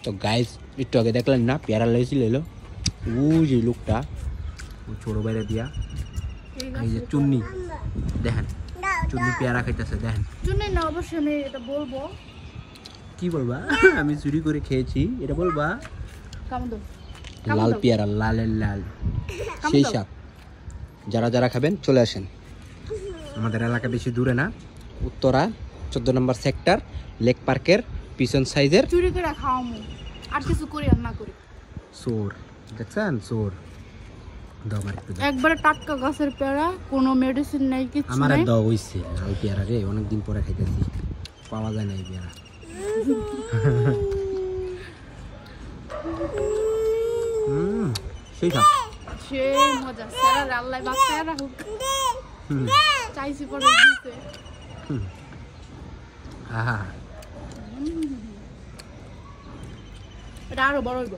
তো গাইস একটু আগে দেখলেন না পেয়ারা লেগেছিল এলো ওই যে লোকটা ছোট বাইরে দিয়া এই যে চুন্নি দেখেন চুন্নি পেয়ারা খাইতেছে দেখেন চুন্নি না অবশ্যই আমি এটা বলবো কি বলবা আমি চুরি করে খেয়েছি এটা বলবা কামদো লাল পেয়ারা লালের লাল সেই সাপ যারা যারা খাবেন চলে আসেন আমাদের এলাকা বেশি দূরে না উত্তরা 14 নম্বর সেক্টর লেক পার্কের পিছন সাইজের চুরি করে খাওয়ামু আর কিছু করি আর না করি সোর দেখছেন সোর দাও আমার একটু একবারে টাটকা গাছের পেয়ারা কোনো মেডিসিন নাই কিছু আমার নাই দাও হইছে ওই পেয়ারা রে অনেকদিন পরে খাইতেছি পাওয়া যায় না এই পেয়ারা সেই খাপ সে মজা সারা আল্লাহ বাঁচায় রাখুক চাইছি পরে দিতে আহা এটা আরো বড় হইব